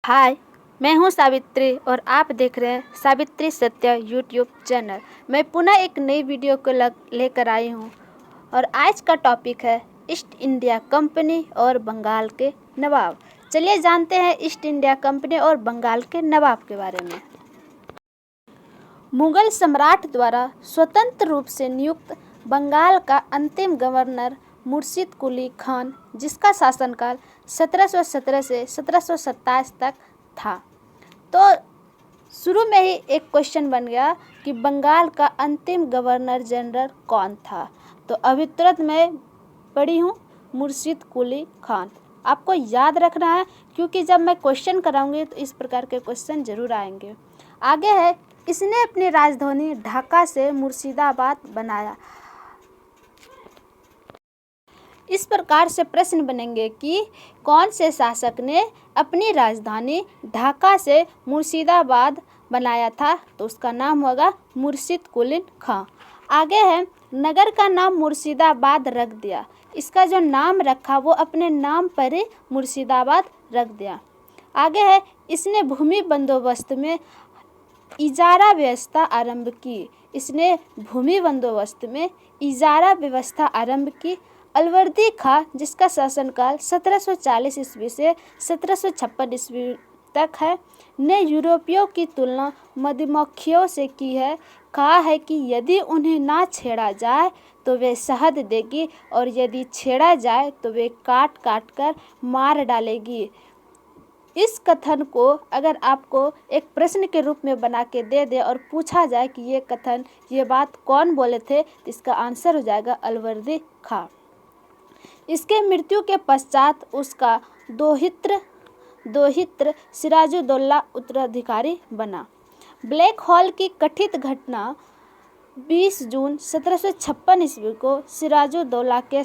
हाय, मैं हूं सावित्री और आप देख रहे हैं सावित्री सत्य यूट्यूब चैनल। मैं पुनः एक नई वीडियो को लेकर आई हूं और आज का टॉपिक है ईस्ट इंडिया कंपनी और बंगाल के नवाब। चलिए जानते हैं ईस्ट इंडिया कंपनी और बंगाल के नवाब के बारे में। मुगल सम्राट द्वारा स्वतंत्र रूप से नियुक्त बंगाल का अंतिम गवर्नर मुर्शिद कुली खान, जिसका शासनकाल 1717 से 1727 तक था। तो शुरू में ही एक क्वेश्चन बन गया कि बंगाल का अंतिम गवर्नर जनरल कौन था। तो अभी तुरंत मैं पढ़ी हूँ मुर्शिद कुली खान। आपको याद रखना है क्योंकि जब मैं क्वेश्चन कराऊंगी तो इस प्रकार के क्वेश्चन जरूर आएंगे। आगे है, इसने अपनी राजधानी ढाका से मुर्शिदाबाद बनाया। इस प्रकार से प्रश्न बनेंगे कि कौन से शासक ने अपनी राजधानी ढाका से मुर्शिदाबाद बनाया था, तो उसका नाम होगा मुर्शिद कुली खां। आगे है, नगर का नाम मुर्शिदाबाद रख दिया। इसका जो नाम रखा वो अपने नाम पर ही मुर्शिदाबाद रख दिया। आगे है, इसने भूमि बंदोबस्त में इजारा व्यवस्था आरंभ की। इसने भूमि बंदोबस्त में इजारा व्यवस्था आरंभ की। अलवर्दी खां, जिसका शासनकाल 1740 ईस्वी से 1756 ईस्वी तक है, ने यूरोपियों की तुलना मधुमक्खियों से की है। कहा है कि यदि उन्हें ना छेड़ा जाए तो वे शहद देगी और यदि छेड़ा जाए तो वे काट काट कर मार डालेगी। इस कथन को अगर आपको एक प्रश्न के रूप में बना के दे दे और पूछा जाए कि ये बात कौन बोले थे, तो इसका आंसर हो जाएगा अलवर्दी खां। इसके मृत्यु के पश्चात उसका दोहित्र सिराजुद्दौला उत्तराधिकारी बना। ब्लैक होल की कथित घटना 20 जून 1756 ईस्वी को सिराजुद्दौला के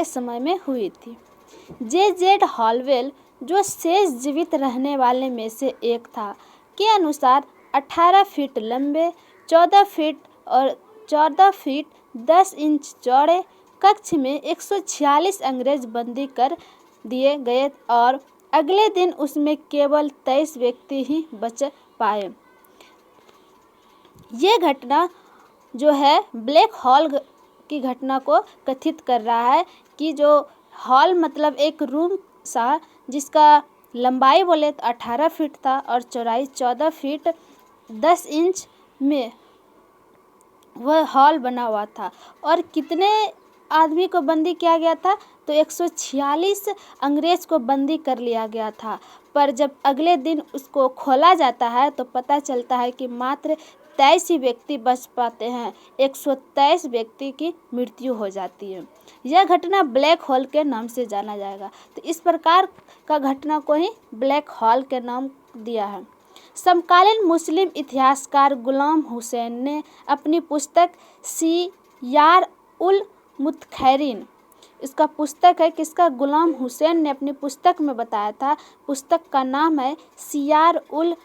समय में हुई थी। जेड हॉलवेल, जो शेष जीवित रहने वाले में से एक था, के अनुसार 18 फीट लंबे, 14 फीट 10 इंच चौड़े कक्ष में 146 अंग्रेज बंदी कर दिए गए और अगले दिन उसमें केवल 23 व्यक्ति ही बच पाए। ये घटना जो है ब्लैक हॉल की घटना को कथित कर रहा है कि जो हॉल मतलब एक रूम सा, जिसका लंबाई बोले तो 18 फीट था और चौड़ाई 14 फीट 10 इंच में वह हॉल बना हुआ था। और कितने आदमी को बंदी किया गया था, तो 146 अंग्रेज को बंदी कर लिया गया था। पर जब अगले दिन उसको खोला जाता है तो पता चलता है कि मात्र 23 ही व्यक्ति बच पाते हैं। 123 व्यक्ति की मृत्यु हो जाती है। यह घटना ब्लैक होल के नाम से जाना जाएगा। तो इस प्रकार का घटना को ही ब्लैक होल के नाम दिया है। समकालीन मुस्लिम इतिहासकार गुलाम हुसैन ने अपनी पुस्तक सियार उल मुतखैरीन, इसका पुस्तक है किसका, गुलाम हुसैन ने अपनी पुस्तक में बताया था। पुस्तक का नाम है सियार उल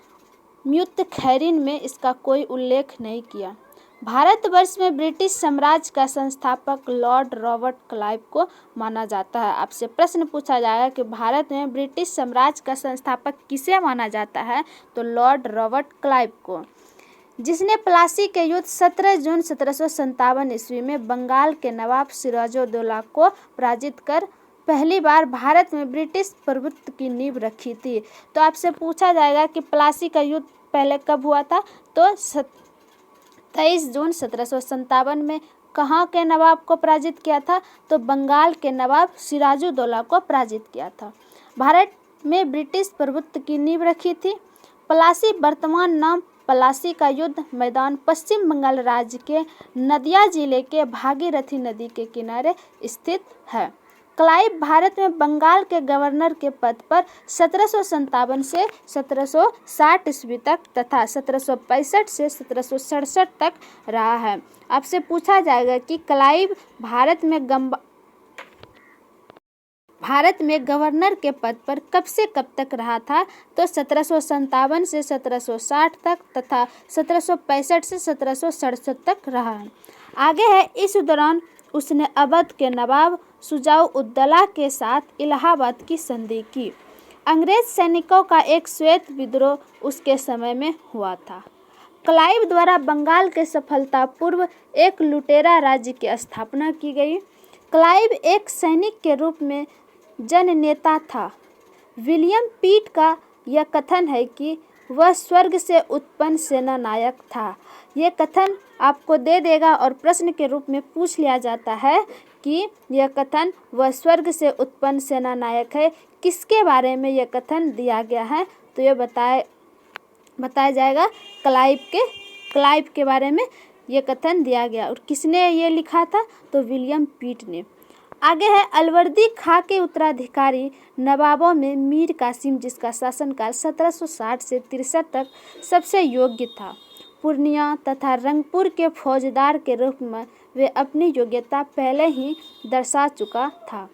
मुतखैरीन में इसका कोई उल्लेख नहीं किया। भारतवर्ष में ब्रिटिश साम्राज्य का संस्थापक लॉर्ड रॉबर्ट क्लाइव को माना जाता है। आपसे प्रश्न पूछा जाएगा कि भारत में ब्रिटिश साम्राज्य का संस्थापक किसे माना जाता है, तो लॉर्ड रॉबर्ट क्लाइव को, जिसने प्लासी के युद्ध 17 जून 1757 ईस्वी में बंगाल के नवाब सिराजुद्दौला को पराजित कर पहली बार भारत में ब्रिटिश प्रभुत्व की नींव रखी थी। तो आपसे पूछा जाएगा कि प्लासी का युद्ध पहले कब हुआ था, तो 23 जून 1757 में। कहाँ के नवाब को पराजित किया था, तो बंगाल के नवाब सिराजुद्दौला को पराजित किया था। भारत में ब्रिटिश प्रभुत्व की नींव रखी थी। प्लासी वर्तमान नाम प्लासी का युद्ध मैदान पश्चिम बंगाल राज्य के नदिया जिले के भागीरथी नदी के किनारे स्थित है। क्लाइव भारत में बंगाल के गवर्नर के पद पर 1757 से 1760 ईस्वी तक तथा 1765 से 1767 तक रहा है। आपसे पूछा जाएगा कि क्लाइव भारत में गवर्नर के पद पर कब से कब तक रहा था, तो 1757 से 1760 तक तथा 1765 से 1767 तक रहा है। आगे है, इस दौरान उसने अवध के नवाब शुजा-उद-दौला के साथ इलाहाबाद की संधि की। अंग्रेज सैनिकों का एक श्वेत विद्रोह उसके समय में हुआ था। क्लाइव द्वारा बंगाल के सफलतापूर्व एक लुटेरा राज्य की स्थापना की गई। क्लाइव एक सैनिक के रूप में जननेता था। विलियम पिट का यह कथन है कि वह स्वर्ग से उत्पन्न सेना नायक था। यह कथन आपको दे देगा और प्रश्न के रूप में पूछ लिया जाता है कि यह कथन वह स्वर्ग से उत्पन्न सेना नायक है, किसके बारे में यह कथन दिया गया है, तो यह बताया जाएगा क्लाइव के बारे में यह कथन दिया गया। और किसने ये लिखा था, तो विलियम पिट ने। आगे है अलवर्दी खां के उत्तराधिकारी नवाबों में मीर कासिम, जिसका शासनकाल 1760 से 63 तक सबसे योग्य था। पूर्णिया तथा रंगपुर के फौजदार के रूप में वे अपनी योग्यता पहले ही दर्शा चुका था।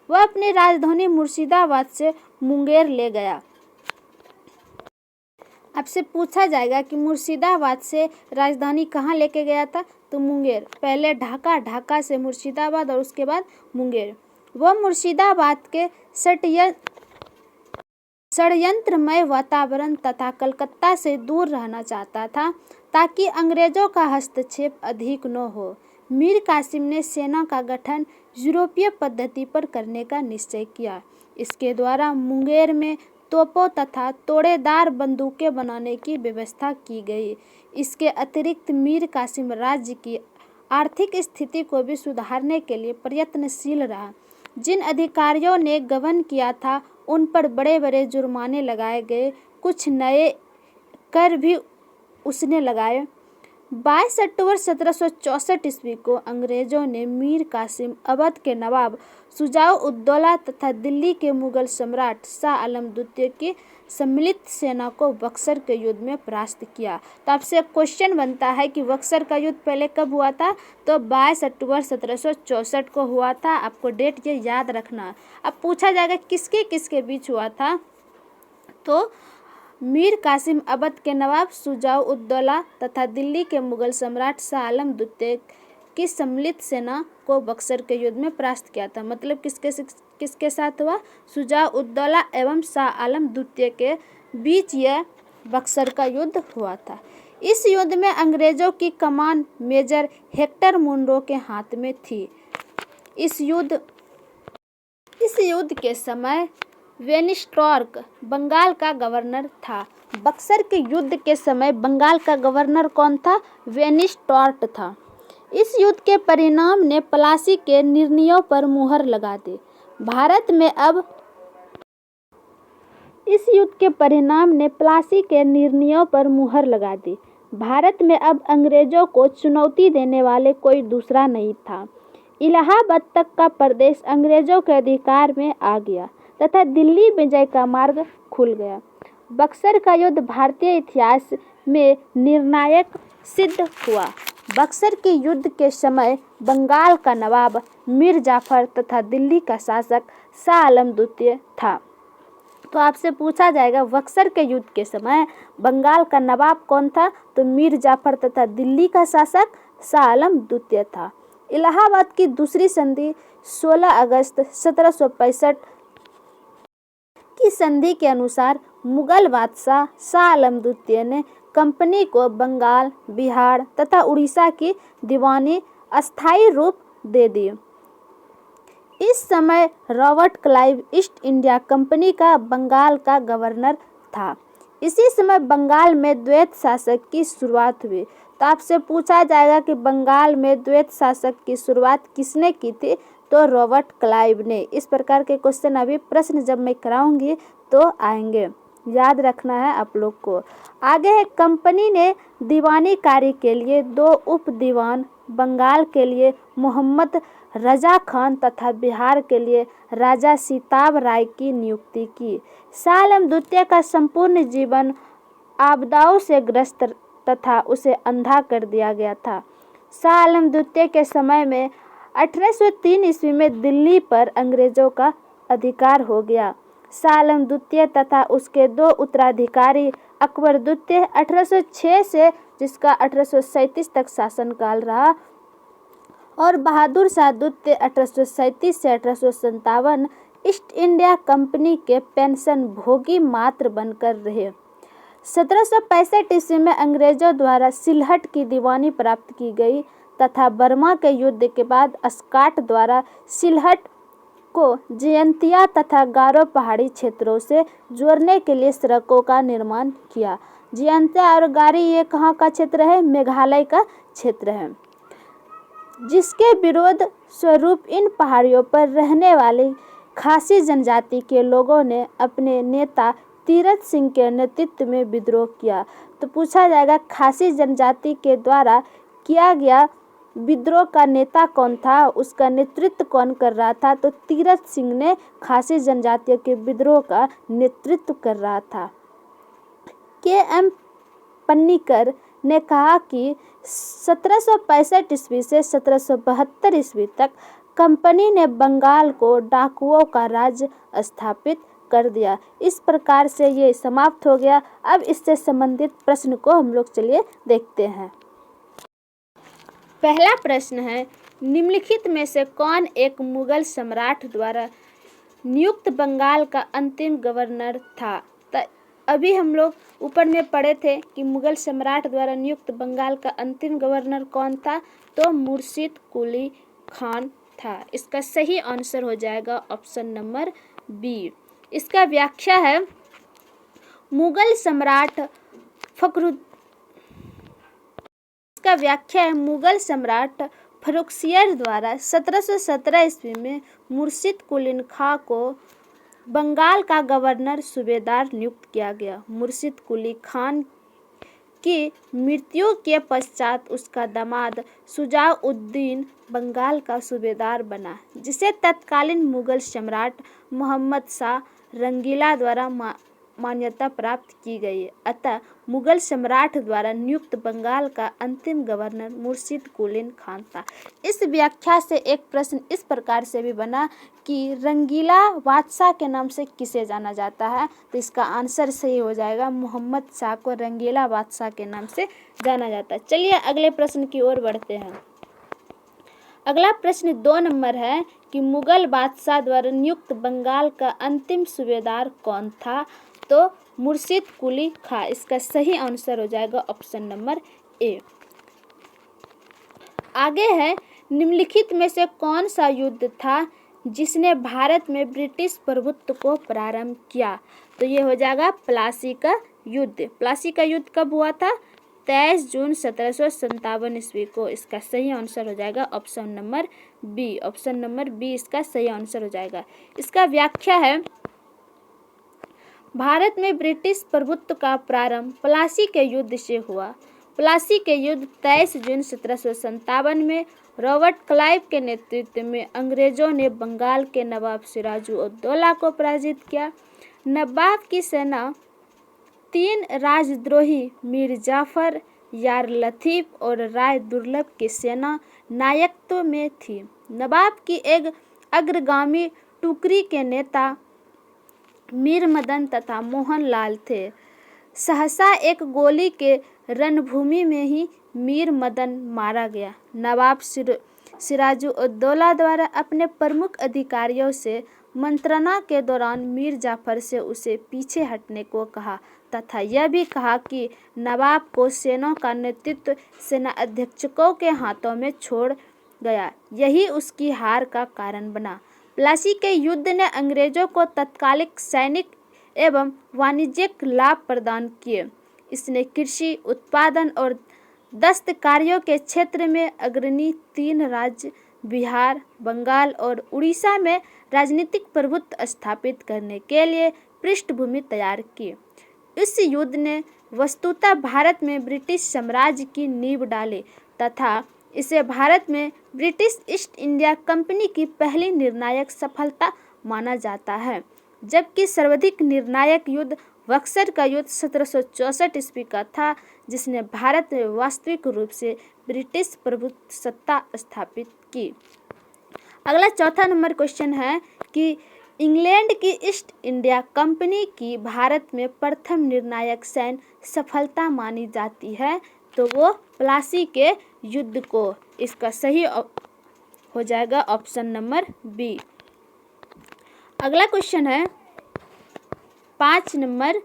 वह अपनी राजधानी मुर्शिदाबाद से मुंगेर ले गया। आपसे पूछा जाएगा कि मुर्शिदाबाद से राजधानी कहाँ लेके गया था, तो मुंगेर। पहले ढाका से मुर्शिदाबाद और उसके बाद मुंगेर। वह मुर्शिदाबाद के षड्यंत्रमय वातावरण तथा कलकत्ता से दूर रहना चाहता था ताकि अंग्रेजों का हस्तक्षेप अधिक न हो। मीर कासिम ने सेना का गठन यूरोपीय पद्धति पर करने का निश्चय किया। इसके द्वारा मुंगेर में तोपों तथा तोड़ेदार बंदूकें बनाने की व्यवस्था की गई। इसके अतिरिक्त मीर कासिम राज्य की आर्थिक स्थिति को भी सुधारने के लिए प्रयत्नशील रहा। जिन अधिकारियों ने गबन किया था उन पर बड़े बड़े जुर्माने लगाए गए। कुछ नए कर भी उसने लगाए। 22 अक्टूबर 1764 ईस्वी को अंग्रेजों ने मीर कासिम, अवध के नवाब शुजा-उद-दौला तथा दिल्ली के मुगल सम्राट शाह आलम द्वितीय की सम्मिलित सेना को बक्सर के युद्ध में परास्त किया। तो आपसे क्वेश्चन बनता है कि बक्सर का युद्ध पहले कब हुआ था, तो 22 अक्टूबर 1764 को हुआ था। आपको डेट ये याद रखना। अब पूछा जाएगा किसके किसके बीच हुआ था, तो मीर कासिम, अवध के नवाब शुजा-उद-दौला तथा दिल्ली के मुगल सम्राट शाह आलम द्वितीय की सम्मिलित सेना को बक्सर के युद्ध में परास्त किया था। मतलब किसके साथ हुआ, शुजा-उद-दौला एवं शाह आलम द्वितीय के बीच यह बक्सर का युद्ध हुआ था। इस युद्ध में अंग्रेजों की कमान मेजर हेक्टर मुनरो के हाथ में थी। इस युद्ध के समय वेनिस्टॉर्क बंगाल का गवर्नर था। बक्सर के युद्ध के समय बंगाल का गवर्नर कौन था, वेनिस्टॉर्क था। इस युद्ध के परिणाम ने प्लासी के निर्णयों पर मुहर लगा दी। भारत में अब अंग्रेजों को चुनौती देने वाले कोई दूसरा नहीं था। इलाहाबाद तक का प्रदेश अंग्रेजों के अधिकार में आ गया तथा दिल्ली विजय का मार्ग खुल गया। बक्सर का युद्ध भारतीय इतिहास में निर्णायक सिद्ध हुआ। बक्सर के युद्ध के समय बंगाल का नवाब मीर जाफर तथा दिल्ली का शासक शाह आलम द्वितीय था। तो आपसे पूछा जाएगा बक्सर के युद्ध के समय बंगाल का नवाब कौन था, तो मीर जाफर तथा दिल्ली का शासक शाह आलम द्वितीय था। इलाहाबाद की दूसरी संधि 16 अगस्त 1765 की संधि के अनुसार मुगल बादशाह शाह आलम द्वितीय ने कंपनी को बंगाल, बिहार तथा उड़ीसा की दीवानी अस्थायी रूप दे दी। इस समय Robert Clive east India company का बंगाल का गवर्नर था। इसी समय बंगाल में द्वैत शासक की शुरुआत हुई। तो आपसे पूछा जाएगा कि बंगाल में द्वैत शासक की शुरुआत किसने की थी, तो रॉबर्ट क्लाइव ने। इस प्रकार के क्वेश्चन अभी प्रश्न जब मैं कराऊंगी तो आएंगे, याद रखना है आप लोग को। आगे है कंपनी ने दीवानी कार्य के लिए 2 उप दीवान, बंगाल के लिए मोहम्मद रजा खान तथा बिहार के लिए राजा सीताब राय की नियुक्ति की। शाह आलम द्वितीय का संपूर्ण जीवन आपदाओं से ग्रस्त तथा उसे अंधा कर दिया गया था। शाह आलम द्वितीय के समय में 1803 ईस्वी में दिल्ली पर अंग्रेजों का अधिकार हो गया। शाह आलम द्वितीय तथा उसके 2 उत्तराधिकारी अकबर द्वितीय 1806 से जिसका 1837 तक शासनकाल रहा, और बहादुर शाह द्वितीय 1837 से 1857 ईस्ट इंडिया कंपनी के पेंशन भोगी मात्र बनकर रहे। 1765 ईस्वी में अंग्रेजों द्वारा सिलहट की दीवानी प्राप्त की गई तथा बर्मा के युद्ध के बाद स्कॉट द्वारा सिलहट को जयंतिया तथा गारो पहाड़ी क्षेत्रों से जोड़ने के लिए सड़कों का निर्माण किया। जयंतिया और गारी ये कहाँ का क्षेत्र है? मेघालय का क्षेत्र है, जिसके विरोध स्वरूप इन पहाड़ियों पर रहने वाली खासी जनजाति के लोगों ने अपने नेता तीरथ सिंह के नेतृत्व में विद्रोह किया। तो पूछा जाएगा खासी जनजाति के द्वारा किया गया विद्रोह का नेता कौन था, उसका नेतृत्व कौन कर रहा था? तो तीरथ सिंह ने खासी जनजातियों के विद्रोह का नेतृत्व कर रहा था। के.एम. पन्नीकर ने कहा कि 1765 ईस्वी से 1772 ईस्वी तक कंपनी ने बंगाल को डाकुओं का राज्य स्थापित कर दिया। इस प्रकार से ये समाप्त हो गया। अब इससे संबंधित प्रश्न को हम लोग चलिए देखते हैं। पहला प्रश्न है, निम्नलिखित में से कौन एक मुगल सम्राट द्वारा नियुक्त बंगाल का अंतिम गवर्नर था? तो अभी हम लोग ऊपर में पढ़े थे कि मुगल सम्राट द्वारा नियुक्त बंगाल का अंतिम गवर्नर कौन था? तो मुर्शिद कुली खान था। इसका सही आंसर हो जाएगा ऑप्शन नंबर बी। इसका व्याख्या है, मुगल सम्राट फर्रुखसियर द्वारा 1717 ईस्वी में मुर्शिद कुली खां को बंगाल का गवर्नर सूबेदार नियुक्त किया गया। मुर्शिद कुली खान की मृत्यु के पश्चात उसका दामाद शुजाउद्दीन बंगाल का सूबेदार बना, जिसे तत्कालीन मुगल सम्राट मोहम्मद शाह रंगीला द्वारा मान्यता प्राप्त की गई। अतः मुगल सम्राट द्वारा नियुक्त बंगाल का अंतिम गवर्नर मुर्शिद कुली खान था। इस व्याख्या से एक प्रश्न इस प्रकार से भी बना कि रंगीला बादशाह के नाम से किसे जाना जाता है? तो इसका आंसर सही हो जाएगा, मोहम्मद शाह को रंगीला बादशाह के नाम से जाना जाता है। चलिए अगले प्रश्न की ओर बढ़ते हैं। अगला प्रश्न 2 नंबर है कि मुगल बादशाह द्वारा नियुक्त बंगाल का अंतिम सूबेदार कौन था? तो मुर्शिद कुली खां। इसका सही आंसर हो जाएगा ऑप्शन नंबर ए। आगे है, निम्नलिखित में से कौन सा युद्ध था जिसने भारत में ब्रिटिश प्रभुत्व को प्रारंभ किया? तो ये हो जाएगा प्लासी का युद्ध। प्लासी का युद्ध कब हुआ था? 23 जून 1757 ईस्वी को। इसका सही आंसर हो जाएगा option number B. Option number B इसका सही आंसर हो जाएगा। इसका व्याख्या है, भारत में ब्रिटिश प्रभुत्व का प्रारंभ प्लासी के युद्ध से हुआ। प्लासी के युद्ध 23 जून 1757 में रॉबर्ट क्लाइव के नेतृत्व में अंग्रेजों ने बंगाल के नवाब सिराजुद्दौला को पराजित किया। नवाब की सेना 3 राजद्रोही मीर जाफर, यार लतीफ और राय दुर्लभ की सेना नायकत्व में थी। नवाब की एक अग्रगामी टुकड़ी के नेता मीर मदन तथा मोहन लाल थे। सहसा एक गोली के रणभूमि में ही मीर मदन मारा गया। नवाब सिराजुद्दौला द्वारा अपने प्रमुख अधिकारियों से मंत्रणा के दौरान मीर जाफर से उसे पीछे हटने को कहा तथा यह भी कहा कि नवाब को सेना का नेतृत्व सेना अध्यक्षों के हाथों में छोड़ गया। यही उसकी हार का कारण बना। प्लासी के युद्ध ने अंग्रेजों को तत्कालिक सैनिक एवं वाणिज्यिक लाभ प्रदान किए। इसने कृषि उत्पादन और दस्तकारियों के क्षेत्र में अग्रणी 3 राज्य बिहार, बंगाल और उड़ीसा में राजनीतिक प्रभुत्व स्थापित करने के लिए पृष्ठभूमि तैयार की। इस युद्ध ने वस्तुतः भारत में ब्रिटिश साम्राज्य की नींव डाली तथा इसे भारत में ब्रिटिश ईस्ट इंडिया कंपनी की पहली निर्णायक सफलता माना जाता है, जबकि सर्वाधिक निर्णायक युद्ध बक्सर का युद्ध 1764 ईस्वी का था, जिसने भारत में वास्तविक रूप से ब्रिटिश प्रभुत्व सत्ता स्थापित की। अगला चौथा नंबर क्वेश्चन है कि इंग्लैंड की ईस्ट इंडिया कंपनी की भारत में प्रथम निर्णायक सैन्य सफलता मानी जाती है, तो वो प्लासी के युद्ध को। इसका सही हो जाएगा ऑप्शन नंबर बी। अगला क्वेश्चन है 5 नंबर,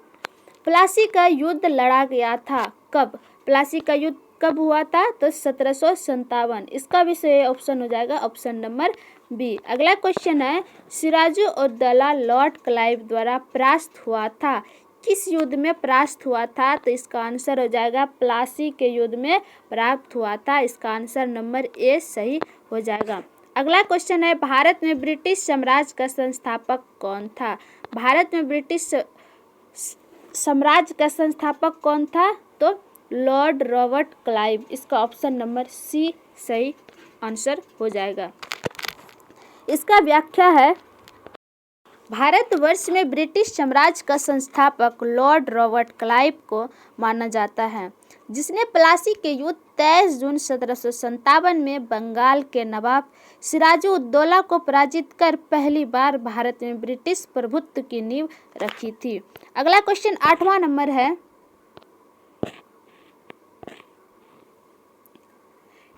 प्लासी का युद्ध लड़ा गया था कब? प्लासी का युद्ध कब हुआ था? तो 1757। इसका भी सही ऑप्शन हो जाएगा ऑप्शन नंबर बी। अगला क्वेश्चन है सिराजुद्दौला लॉर्ड क्लाइव द्वारा परास्त हुआ था, किस युद्ध में परास्त हुआ था? तो इसका आंसर हो जाएगा प्लासी के युद्ध में परास्त हुआ था। इसका आंसर नंबर ए सही हो जाएगा। अगला क्वेश्चन है भारत में ब्रिटिश साम्राज्य का संस्थापक कौन था? भारत में ब्रिटिश साम्राज्य का संस्थापक कौन था? तो लॉर्ड रॉबर्ट क्लाइव। इसका ऑप्शन नंबर सी सही आंसर हो जाएगा। इसका व्याख्या है भारतवर्ष में ब्रिटिश साम्राज्य का संस्थापक लॉर्ड रॉबर्ट क्लाइव को माना जाता है, जिसने प्लासी के युद्ध 23 जून 1757 में बंगाल के नवाब सिराजुद्दौला को पराजित कर पहली बार भारत में ब्रिटिश प्रभुत्व की नींव रखी थी। अगला क्वेश्चन 8वां नंबर है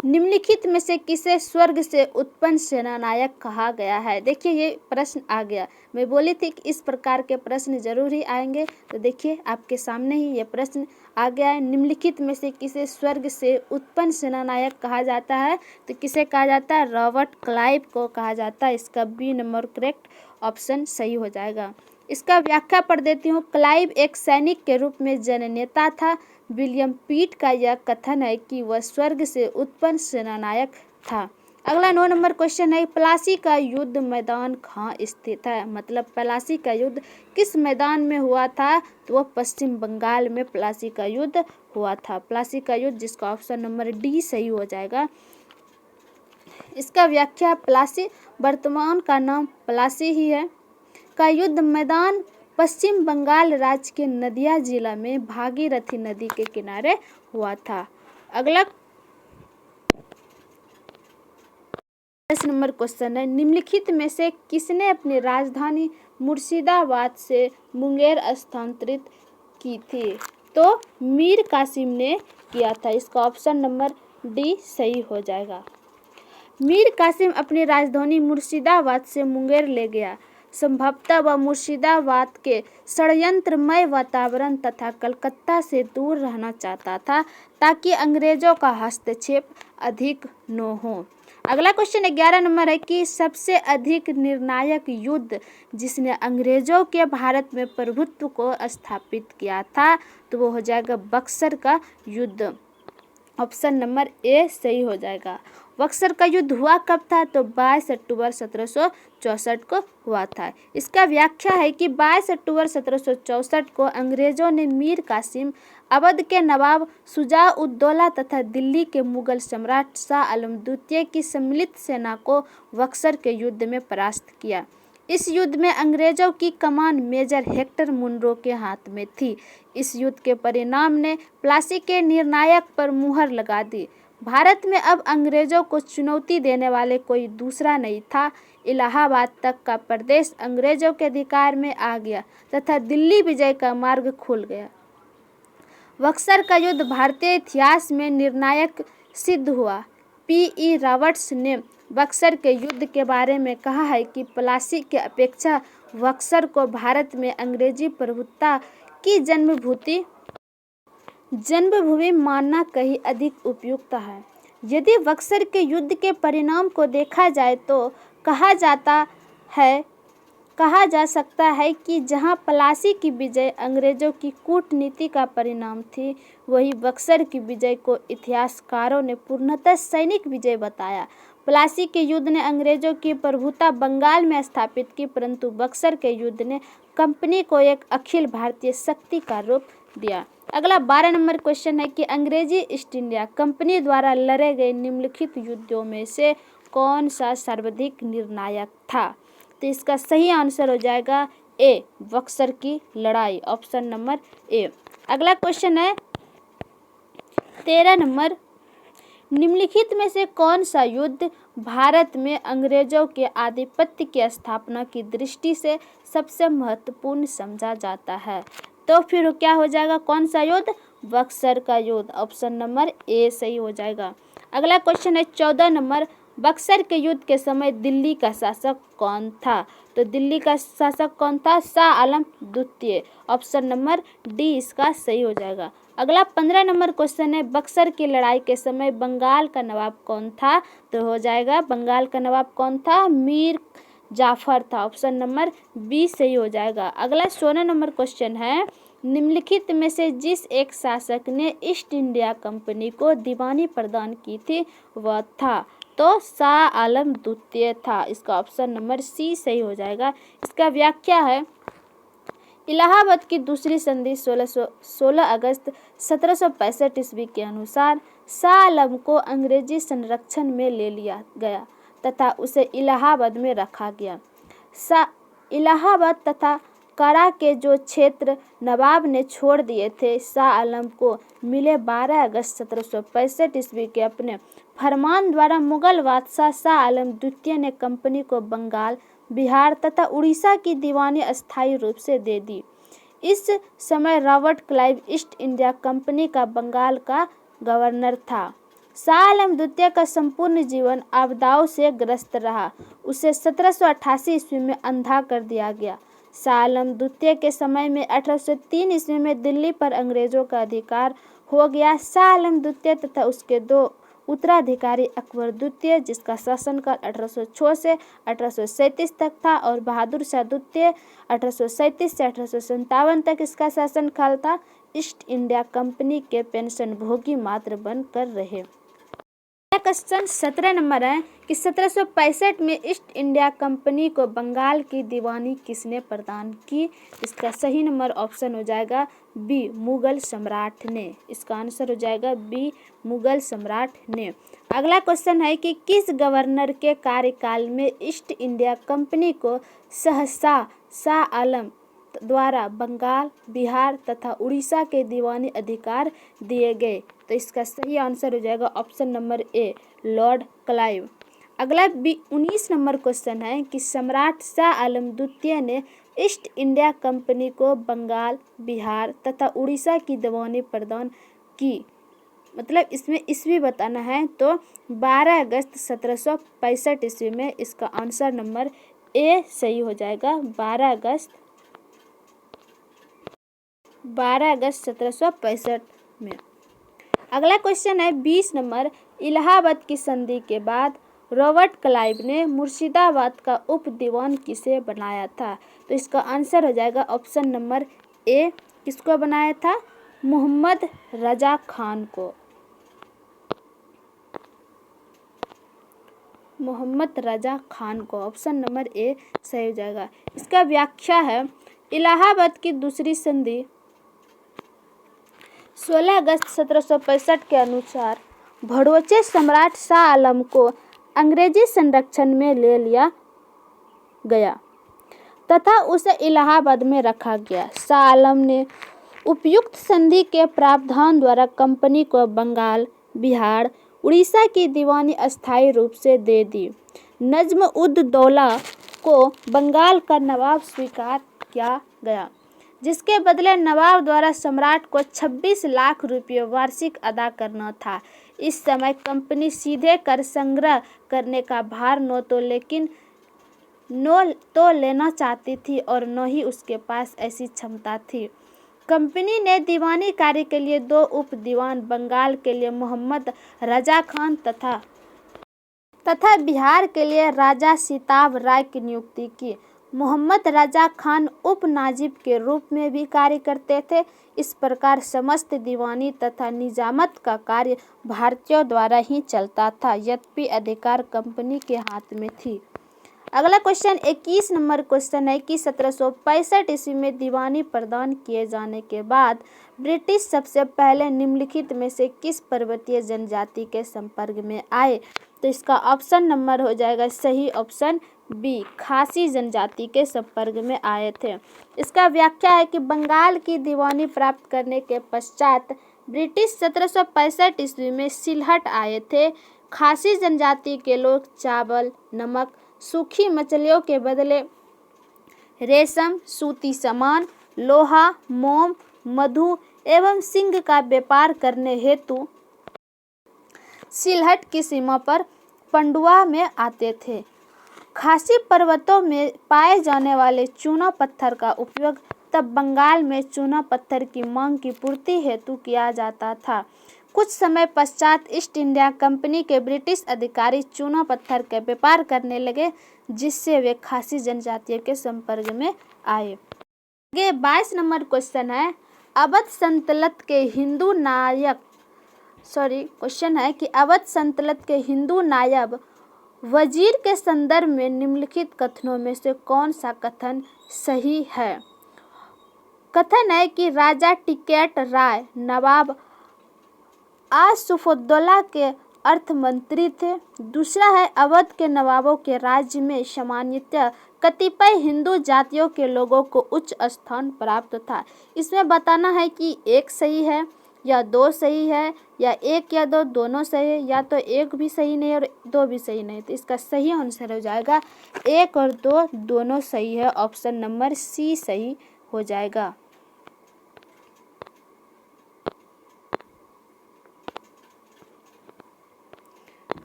निम्नलिखित में से किसे स्वर्ग से उत्पन्न सेनानायक कहा गया है? देखिए ये प्रश्न आ गया, मैं बोली थी कि इस प्रकार के प्रश्न जरूर ही आएंगे। तो देखिए आपके सामने ही ये प्रश्न आ गया है। निम्नलिखित में से किसे स्वर्ग से उत्पन्न सेनानायक कहा जाता है? तो किसे कहा जाता है? रॉबर्ट क्लाइव को कहा जाता है। इसका बी नंबर करेक्ट ऑप्शन सही हो जाएगा। इसका व्याख्या पढ़ देती हूँ। क्लाइव एक सैनिक के रूप में जननेता था। विलियम पीट का यह कथन है कि वह स्वर्ग से उत्पन्न सेनानायक था। अगला 9 नंबर क्वेश्चन है प्लासी का युद्ध मैदान कहाँ स्थित है? मतलब प्लासी का युद्ध किस मैदान में हुआ था? तो वह पश्चिम बंगाल में प्लासी का युद्ध हुआ था। प्लासी का युद्ध, जिसका ऑप्शन नंबर डी सही हो जाएगा। इसका व्याख्या प्लासी, वर्तमान का नाम प्लासी ही है, का युद्ध मैदान पश्चिम बंगाल राज्य के नदिया जिला में भागीरथी नदी के किनारे हुआ था। अगला 10 नंबर क्वेश्चन है निम्नलिखित में से किसने अपनी राजधानी मुर्शिदाबाद से मुंगेर स्थानांतरित की थी? तो मीर कासिम ने किया था। इसका ऑप्शन नंबर डी सही हो जाएगा। मीर कासिम अपनी राजधानी मुर्शिदाबाद से मुंगेर ले गया। संभवतः वह मुर्शिदाबाद के षड्यंत्रमय वातावरण तथा कलकत्ता से दूर रहना चाहता था ताकि अंग्रेजों का हस्तक्षेप अधिक न हो। अगला क्वेश्चन 11 नंबर है कि सबसे अधिक निर्णायक युद्ध जिसने अंग्रेजों के भारत में प्रभुत्व को स्थापित किया था, तो वो हो जाएगा बक्सर का युद्ध। ऑप्शन नंबर ए सही हो जाएगा। बक्सर का युद्ध हुआ कब था? तो 22 अक्टूबर 1764 को हुआ था। इसका व्याख्या है कि 22 अक्टूबर 1764 को अंग्रेजों ने मीर कासिम, अवध के नवाब शुजा-उद-दौला तथा दिल्ली के मुगल सम्राट शाह आलम द्वितीय की सम्मिलित सेना को बक्सर के युद्ध में परास्त किया। इस युद्ध में अंग्रेजों की कमान मेजर हेक्टर मुनरो के हाथ में थी। इस युद्ध के परिणाम ने प्लासी के निर्णायक पर मुहर लगा दी। भारत में अब अंग्रेजों को चुनौती देने वाले कोई दूसरा नहीं था। इलाहाबाद तक का प्रदेश अंग्रेजों के अधिकार में आ गया तथा दिल्ली विजय का मार्ग खुल गया। बक्सर का युद्ध भारतीय इतिहास में निर्णायक सिद्ध हुआ। P.E. रॉबर्ट्स ने बक्सर के युद्ध के बारे में कहा है कि प्लासी के अपेक्षा बक्सर को भारत में अंग्रेजी प्रभुत्व की जन्मभूमि मानना कहीं अधिक उपयुक्त है। यदि बक्सर के युद्ध के परिणाम को देखा जाए तो कहा जा सकता है कि जहां प्लासी की विजय अंग्रेजों की कूटनीति का परिणाम थी, वहीं बक्सर की विजय को इतिहासकारों ने पूर्णतः सैनिक विजय बताया। प्लासी के युद्ध ने अंग्रेजों की प्रभुता बंगाल में स्थापित की, परंतु बक्सर के युद्ध ने कंपनी को एक अखिल भारतीय शक्ति का रूप दिया। अगला 12 नंबर क्वेश्चन है कि अंग्रेजी ईस्ट इंडिया कंपनी द्वारा लड़े गए निम्नलिखित युद्धों में से कौन सा सर्वाधिक निर्णायक था? तो इसका सही आंसर हो जाएगा ए, बक्सर की लड़ाई। Option number A. अगला क्वेश्चन है 13 नंबर, निम्नलिखित में से कौन सा युद्ध भारत में अंग्रेजों के आधिपत्य की स्थापना की दृष्टि से सबसे महत्वपूर्ण समझा जाता है? तो फिर क्या हो जाएगा? कौन सा युद्ध? बक्सर का युद्ध। ऑप्शन नंबर ए सही हो जाएगा। अगला क्वेश्चन है 14 नंबर, बक्सर के युद्ध के समय दिल्ली का शासक कौन था? तो दिल्ली का शासक कौन था? शाह आलम द्वितीय। ऑप्शन नंबर डी इसका सही हो जाएगा। अगला 15 नंबर क्वेश्चन है, बक्सर की लड़ाई के समय बंगाल का नवाब कौन था? तो हो जाएगा बंगाल का नवाब कौन था? मीर जाफर था। ऑप्शन नंबर बी सही हो जाएगा। अगला 16 नंबर क्वेश्चन है, निम्नलिखित में से जिस एक शासक ने ईस्ट इंडिया कंपनी को दीवानी प्रदान की थी वह था? तो शाह आलम द्वितीय था। इसका ऑप्शन नंबर सी सही हो जाएगा। इसका व्याख्या है, इलाहाबाद की दूसरी संधि 16 अगस्त 1765 ईस्वी के अनुसार शाह आलम को अंग्रेजी संरक्षण में ले लिया गया तथा उसे इलाहाबाद में रखा गया। इलाहाबाद तथा करा के जो क्षेत्र नवाब ने छोड़ दिए थे, शाह आलम को मिले 12 अगस्त 1765 ईस्वी के अपने फरमान द्वारा मुगल बादशाह शाह आलम द्वितीय ने कंपनी को बंगाल, बिहार तथा उड़ीसा की दीवानी अस्थायी रूप से दे दी। इस समय Robert Clive east India company का बंगाल का गवर्नर था। शाह आलम द्वितीय का संपूर्ण जीवन आपदाओं से ग्रस्त रहा। उसे 1788 ईस्वी में अंधा कर दिया गया। शाह आलम द्वितीय के समय में 1803 ईस्वी में दिल्ली पर अंग्रेजों का अधिकार हो गया। शाह आलम द्वितीय तथा उसके दो उत्तराधिकारी अकबर द्वितीय, जिसका शासनकाल 1806 से 1837 तक था, और बहादुर शाह द्वितीय 1837 से 1857 तक इसका शासनकाल था, ईस्ट इंडिया कंपनी के पेंशन भोगी मात्र बनकर रहे। क्वेश्चन 17 नंबर है कि 1765 में ईस्ट इंडिया कंपनी को बंगाल की दीवानी किसने प्रदान की? इसका सही नंबर ऑप्शन हो जाएगा बी, मुगल सम्राट ने। इसका आंसर हो जाएगा बी, मुगल सम्राट ने। अगला क्वेश्चन है कि किस गवर्नर के कार्यकाल में ईस्ट इंडिया कंपनी को सहसा शाह आलम द्वारा बंगाल, बिहार तथा उड़ीसा के दीवानी अधिकार दिए गए? तो इसका सही आंसर हो जाएगा option number A, Lord Clive. अगला 19 नंबर क्वेश्चन है कि सम्राट शाह आलम द्वितीय ने ईस्ट इंडिया कंपनी को बंगाल, बिहार तथा उड़ीसा की दीवानी प्रदान की, मतलब इसमें ईस्वी बताना है, तो 12 अगस्त 1765 ईस्वी में। इसका आंसर नंबर ए सही हो जाएगा, 12 अगस्त 1765 में। अगला क्वेश्चन है 20 नंबर, इलाहाबाद की संधि के बाद रॉबर्ट क्लाइव ने मुर्शिदाबाद का उप दीवान किसे बनाया था? तो इसका आंसर हो जाएगा ऑप्शन नंबर ए, किसको बनाया था? मोहम्मद रजा खान को। मोहम्मद रजा खान को, ऑप्शन नंबर ए सही हो जाएगा। इसका व्याख्या है, इलाहाबाद की दूसरी संधि 16 अगस्त 1765 के अनुसार भड़ोचे सम्राट शाह आलम को अंग्रेजी संरक्षण में ले लिया गया तथा उसे इलाहाबाद में रखा गया। शाह आलम ने उपयुक्त संधि के प्रावधान द्वारा कंपनी को बंगाल, बिहार, उड़ीसा की दीवानी अस्थायी रूप से दे दी। नज्म-उद-दौला को बंगाल का नवाब स्वीकार किया गया, जिसके बदले नवाब द्वारा सम्राट को 26 लाख रुपये वार्षिक अदा करना था। इस समय कंपनी सीधे कर संग्रह करने का भार न तो लेना चाहती थी और न ही उसके पास ऐसी क्षमता थी। कंपनी ने दीवानी कार्य के लिए 2 उप दीवान, बंगाल के लिए मोहम्मद रजा खान तथा बिहार के लिए राजा सिताब राय की नियुक्ति की। मोहम्मद रजा खान उप नाजिब के रूप में भी कार्य करते थे। इस प्रकार समस्त दीवानी तथा निजामत का कार्य भारतीयों द्वारा ही चलता था, यद्यपि अधिकार कंपनी के हाथ में थी। अगला क्वेश्चन 21 नंबर क्वेश्चन है कि 1765 ईस्वी में दीवानी प्रदान किए जाने के बाद ब्रिटिश सबसे पहले निम्नलिखित में से किस पर्वतीय जनजाति के संपर्क में आए? तो इसका ऑप्शन नंबर हो जाएगा सही ऑप्शन बी, खासी जनजाति के संपर्क में आए थे। इसका व्याख्या है कि बंगाल की दीवानी प्राप्त करने के पश्चात ब्रिटिश 1765 ईस्वी में सिलहट आए थे। खासी जनजाति के लोग चावल, नमक, सूखी मछलियों के बदले रेशम, सूती सामान, लोहा, मोम, मधु एवं सिंग का व्यापार करने हेतु सिलहट की सीमा पर पंडुआ में आते थे। खासी पर्वतों में पाए जाने वाले चूना पत्थर का उपयोग तब बंगाल में चूना पत्थर की मांग की पूर्ति हेतु किया जाता था। कुछ समय पश्चात ईस्ट इंडिया कंपनी के ब्रिटिश अधिकारी चूना पत्थर का व्यापार करने लगे, जिससे वे खासी जनजातियों के संपर्क में आए। आगे 22 नंबर क्वेश्चन है, अवध सल्तनत के हिंदू नायक क्वेश्चन है कि अवध सल्तनत के हिंदू नायब वजीर के संदर्भ में निम्नलिखित कथनों में से कौन सा कथन सही है। कथन है कि राजा टिकैत राय नवाब आसिफउद्दौला के अर्थ मंत्री थे। दूसरा है, अवध के नवाबों के राज्य में सामान्यतः कतिपय हिंदू जातियों के लोगों को उच्च स्थान प्राप्त था। इसमें बताना है कि एक सही है या दो सही है या एक या दो दोनों सही है, या तो एक भी सही नहीं और दो भी सही नहीं। तो इसका सही आंसर हो जाएगा एक और दो दोनों सही है, ऑप्शन नंबर सी सही हो जाएगा।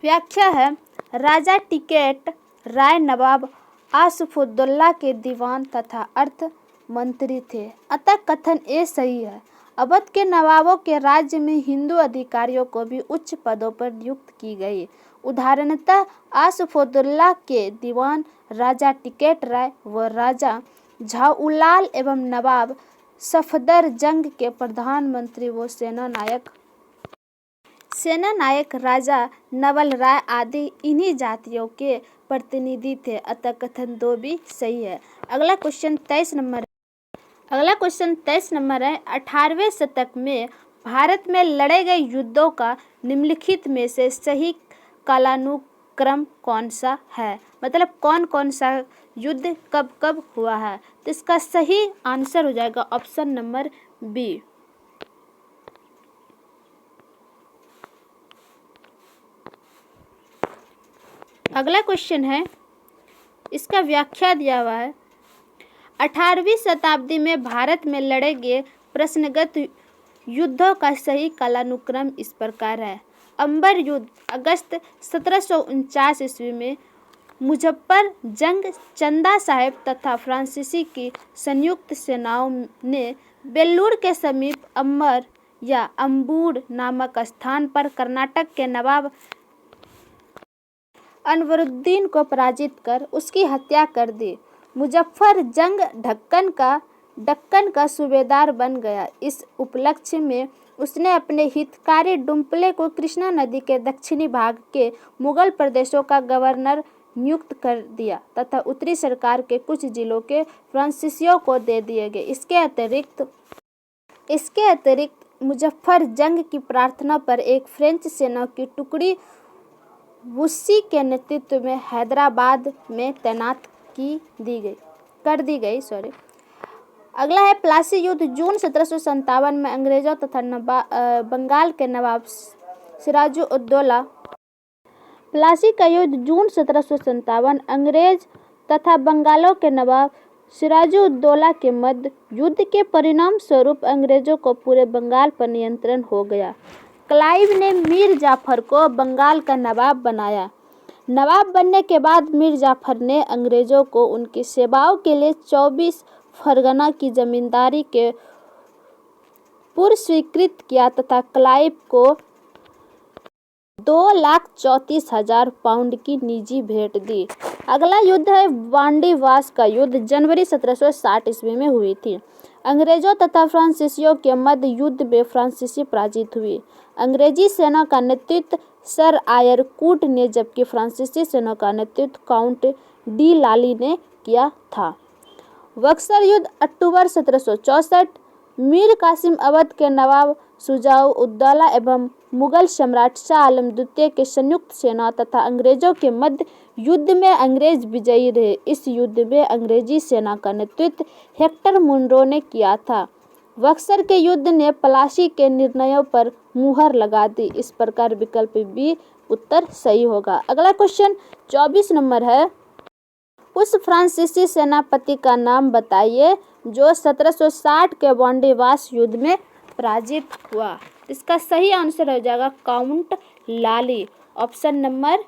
व्याख्या है, राजा टिकैत राय नवाब आसिफउद्दौला के दीवान तथा अर्थ मंत्री थे, अतः कथन ए सही है। अवध के नवाबों के राज्य में हिंदू अधिकारियों को भी उच्च पदों पर नियुक्त की गई। उदाहरणतः आसिफउद्दौला के दीवान राजा टिकैत राय व राजा झाऊलाल एवं नवाब सफदरजंग के प्रधानमंत्री व सेना नायक राजा नवल राय आदि इन्हीं जातियों के प्रतिनिधि थे, अतः कथन दो भी सही है। अगला क्वेश्चन 23 नंबर है, 18वें शतक में भारत में लड़े गए युद्धों का निम्नलिखित में से सही कालानुक्रम कौन सा है। मतलब कौन कौन सा युद्ध कब कब हुआ है। तो इसका सही आंसर हो जाएगा ऑप्शन नंबर बी। अगला क्वेश्चन है, इसका व्याख्या दिया हुआ है, 18वीं शताब्दी में भारत में लड़े गए प्रश्नगत युद्धों का सही कालानुक्रम इस प्रकार है। अंबर युद्ध अगस्त 1749 ईस्वी में मुजफ्फर जंग चंदा साहिब तथा फ्रांसीसी की संयुक्त सेनाओं ने बेल्लूर के समीप अंबर या अंबूर नामक स्थान पर कर्नाटक के नवाब अनवरुद्दीन को पराजित कर उसकी हत्या कर दी। मुजफ्फर जंग दक्कन का सूबेदार बन गया। इस उपलक्ष्य में उसने अपने हितकारी डुम्पले को कृष्णा नदी के दक्षिणी भाग के मुगल प्रदेशों का गवर्नर नियुक्त कर दिया तथा उत्तरी सरकार के कुछ जिलों के फ्रांसीसियों को दे दिए गए। इसके अतिरिक्त मुजफ्फर जंग की प्रार्थना पर एक फ्रेंच सेना की टुकड़ी वुस्सी के नेतृत्व में हैदराबाद में तैनात कर दी गई। अगला है प्लासी युद्ध जून 1757 में अंग्रेजों तथा बंगाल के नवाब सिराजुद्दौला। प्लासी का युद्ध जून 1757 अंग्रेज तथा बंगालों के नवाब सिराजुद्दौला के मध्य युद्ध के परिणाम स्वरूप अंग्रेजों को पूरे बंगाल पर नियंत्रण हो गया। क्लाइव ने मीर जाफर को बंगाल का नवाब बनाया। नवाब बनने के बाद मीर जाफर ने अंग्रेजों को उनकी सेवाओं के लिए 24 फरगना की जमींदारी के पुरस्कृत किया तथा क्लाइव को 2,34,000 पाउंड की निजी भेंट दी। अगला युद्ध है वांडीवास का युद्ध जनवरी 1760 ईस्वी में हुई थी। अंग्रेजों तथा फ्रांसीसियों के मध्य युद्ध में फ्रांसीसी पराजित हुई। अंग्रेजी सेना का नेतृत्व सर आयर कूट ने जबकि फ्रांसीसी सेना का नेतृत्व काउंट डी लाली ने किया था। बक्सर युद्ध अक्टूबर 1764 मीर कासिम अवध के नवाब शुजाउद्दौला एवं मुगल सम्राट शाह आलम द्वितीय के संयुक्त सेना तथा अंग्रेजों के मध्य युद्ध में अंग्रेज विजयी रहे। इस युद्ध में अंग्रेजी सेना का नेतृत्व हेक्टर मुनरो ने किया था। बक्सर के युद्ध ने प्लासी के निर्णयों पर मुहर लगा दी। इस प्रकार विकल्प बी उत्तर सही होगा। अगला क्वेश्चन 24 नंबर है, उस फ्रांसीसी सेनापति का नाम बताइए जो 1760 के वांडीवास युद्ध में पराजित हुआ। इसका सही आंसर हो जाएगा count Lali, option number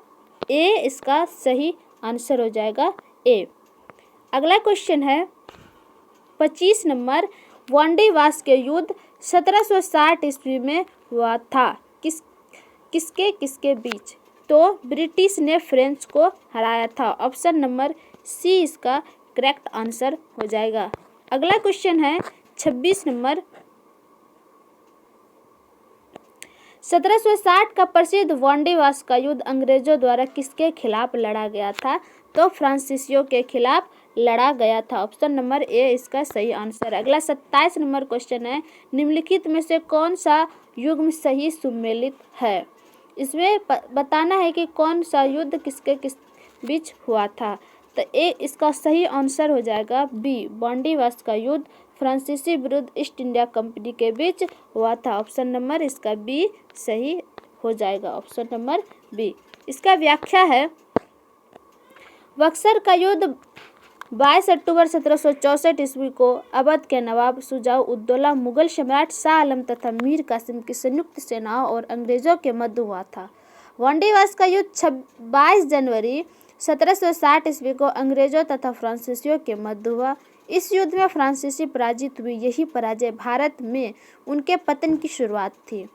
A इसका सही आंसर हो जाएगा ए। अगला क्वेश्चन है 25 नंबर, वांडीवास के युद्ध 1760 ईस्वी में हुआ था, किसके किसके बीच? तो ब्रिटिश ने फ्रेंच को हराया था। ऑप्शन नंबर सी इसका करेक्ट आंसर हो जाएगा। अगला क्वेश्चन है 26 नंबर, 1760 का प्रसिद्ध वांडीवास का युद्ध अंग्रेजों द्वारा किसके खिलाफ लड़ा गया था? तो फ्रांसीसियों के खिलाफ लड़ा गया था। ऑप्शन नंबर ए इसका सही आंसर। अगला 27 नंबर क्वेश्चन है, निम्नलिखित में से कौन सा युग्म सही सुमेलित है? इसमें बताना है कि कौन सा युद्ध किसके किस बीच हुआ था। तो ए इसका सही आंसर हो जाएगा बी, वांडीवास का युद्ध फ्रांसीसी विरुद्ध ईस्ट इंडिया कंपनी के बीच हुआ था। ऑप्शन नंबर इसका बी सही हो जाएगा। Option number B. इसका व्याख्या है, बक्सर का युद्ध 22 अक्टूबर 1764 ईस्वी को अवध के नवाब शुजा-उद-दौला, मुगल सम्राट शाह आलम तथा मीर कासिम की संयुक्त सेनाओं और अंग्रेजों के मध्य हुआ था। वांडीवास का युद्ध 22 जनवरी 1760 ईस्वी को अंग्रेजों तथा फ्रांसीसियों के मध्य हुआ। इस युद्ध में फ्रांसीसी पराजित हुई। यही पराजय भारत में उनके पतन की शुरुआत थी।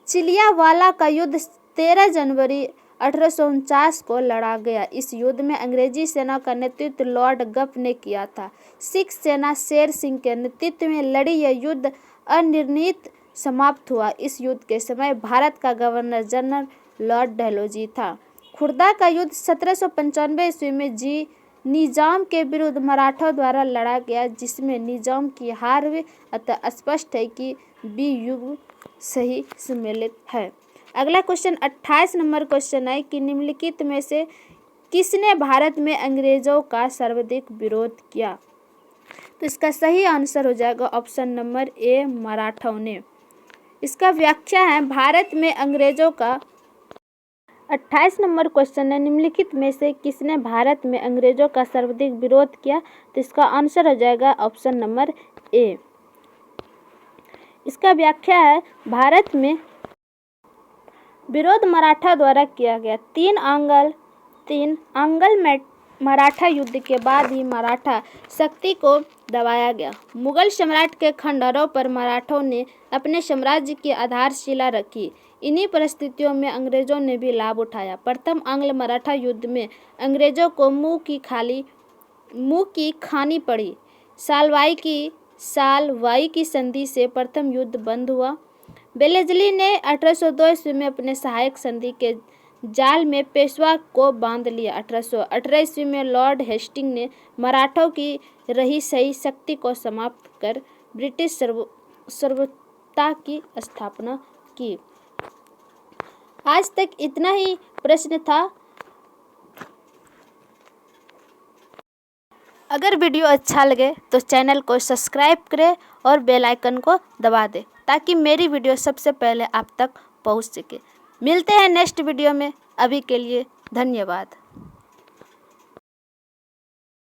चिलियावाला का युद्ध 13 जनवरी 1849 को लड़ा गया। इस युद्ध में अंग्रेजी सेना का नेतृत्व लॉर्ड गप ने किया था। सिख सेना शेर सिंह के नेतृत्व में लड़ी। यह युद्ध अनिर्णीत समाप्त हुआ। इस युद्ध के समय भारत का गवर्नर जनरल लॉर्ड डलहौजी था। खुर्दा का युद्ध 1795 ईस्वी में निजाम के विरुद्ध मराठों द्वारा लड़ा गया, जिसमें निजाम की हार हुई। अतः स्पष्ट है कि बी युग्म सही सम्मिलित है। अगला क्वेश्चन 28 नंबर क्वेश्चन है कि निम्नलिखित में से किसने भारत में अंग्रेजों का सर्वाधिक विरोध किया? तो इसका सही आंसर हो जाएगा ऑप्शन नंबर ए, मराठों ने। इसका व्याख्या है, भारत में अंग्रेजों का 28 नंबर क्वेश्चन है, निम्नलिखित में से किसने भारत में अंग्रेजों का सर्वाधिक विरोध किया? तो इसका आंसर हो जाएगा ऑप्शन नंबर ए। इसका व्याख्या है, भारत में विरोध मराठा द्वारा किया गया। तीन आंग्ल मराठा युद्ध के बाद ही मराठा शक्ति को दबाया गया। मुगल सम्राट के खंडहरों पर मराठों ने अपने साम्राज्य की आधारशिला रखी। इन्हीं परिस्थितियों में अंग्रेजों ने भी लाभ उठाया। प्रथम आंग्ल मराठा युद्ध में अंग्रेजों को मुंह की खानी पड़ी। सालवाई की संधि से प्रथम युद्ध बंद हुआ। वेलेस्ली ने 1802 ईस्वी में अपने सहायक संधि के जाल में पेशवा को बांध लिया। 1818 ईस्वी में लॉर्ड हेस्टिंग ने मराठों की रही सही शक्ति को समाप्त कर ब्रिटिश सर्वोच्चता की स्थापना की। आज तक इतना ही प्रश्न था। अगर वीडियो अच्छा लगे तो चैनल को सब्सक्राइब करें और बेल आइकन को दबा दें, ताकि मेरी वीडियो सबसे पहले आप तक पहुंच सके। मिलते हैं नेक्स्ट वीडियो में। अभी के लिए धन्यवाद।